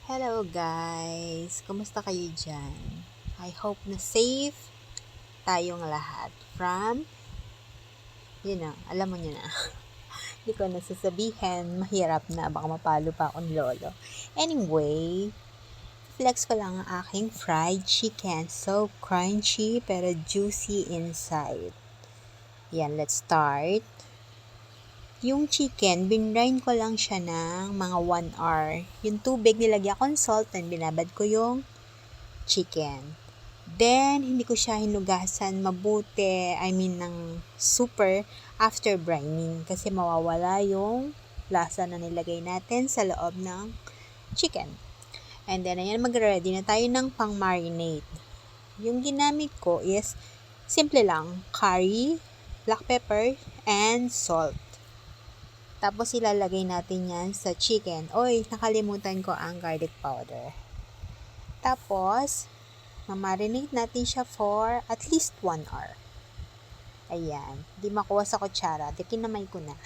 Hello guys! Kumusta kayo dyan? I hope na safe tayong lahat from, alam mo nyo na. Hindi ko na sasabihin, mahirap na, baka mapalo pa akong lolo. Anyway, flex ko lang ang aking fried chicken. So crunchy pero juicy inside. Yan, let's start. Yung chicken, binrain ko lang siya ng mga 1 hour. Yung tubig, nilagyan ko ng salt, and binabad ko yung chicken. Then, hindi ko siya hinugasan mabuti, ng super after brining. Kasi mawawala yung lasa na nilagay natin sa loob ng chicken. And then, ayan, mag-ready na tayo ng pang-marinate. Yung ginamit ko is simple lang, curry, black pepper, and salt. Tapos, ilalagay natin yan sa chicken. Oy, nakalimutan ko ang garlic powder. Tapos, mamarinate natin siya for at least 1 hour. Ayan. Di makuha sa kutsara. Di kinamay ko na.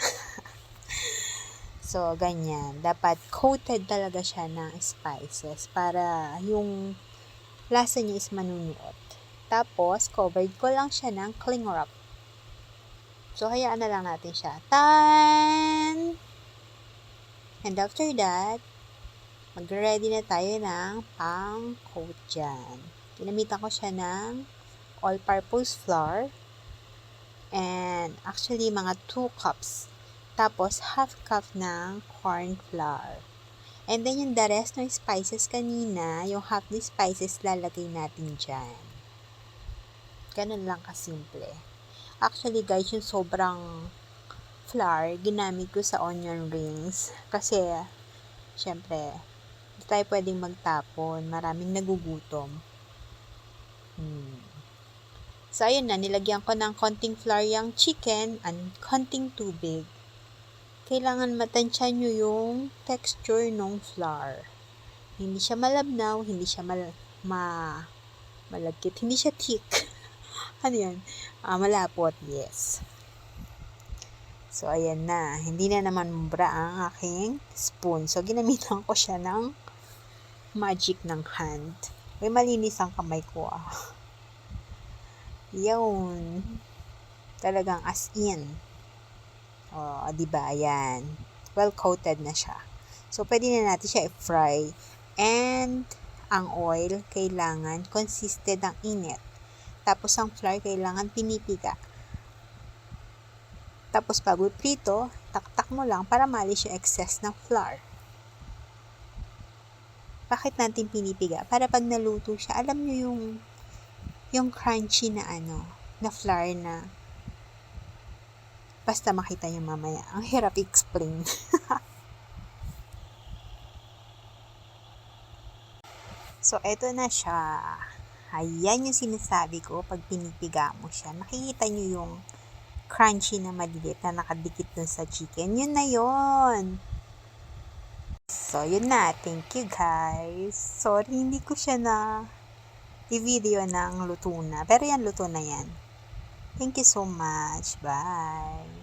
So, ganyan. Dapat coated talaga siya ng spices para yung lasa niya is manunuot. Tapos, covered ko lang siya ng cling wrap. So, hayaan na lang natin siya. And after that, mag-ready na tayo ng pang-coat dyan. Ginamitan ko siya ng all-purpose flour. And actually, mga 2 cups. Tapos, half cup ng corn flour. And then, yung the rest ng spices kanina, yung half the spices lalagay natin dyan. Ganun lang kasimple. Actually, guys, yung sobrang flour, ginamit ko sa onion rings. Kasi, syempre, hindi tayo pwedeng magtapon. Maraming nagugutom. So, ayun na. Nilagyan ko ng konting flour yung chicken and konting tubig. Kailangan matansya nyo yung texture ng flour. Hindi siya malabnaw, hindi siya malagkit, hindi siya thick. Ano yan? Malapot, yes. So, ayan na. Hindi na naman mubra ang aking spoon. So, ginamitan ko siya ng magic ng hand. May malinis ang kamay ko, Yun. Talagang as in. Diba? Ayan. Well coated na siya. So, pwede na natin siya i-fry. And, ang oil, kailangan consistent ang init. Tapos, ang flour, kailangan pinipiga. Tapos, bago prito, taktak mo lang para malis yung excess ng flour. Bakit natin pinipiga? Para pag naluto siya, alam nyo yung crunchy na na flour na basta makita nyo mamaya. Ang hirap i-explain. So, eto na siya. Ayan yung sinasabi ko pag pinipiga mo siya. Nakikita nyo yung crunchy na maliit na nakadikit dun sa chicken. Yun na yun. So, yun na. Thank you, guys. Sorry, hindi ko siya i-video ng luto na. Pero yan, luto na yan. Thank you so much. Bye.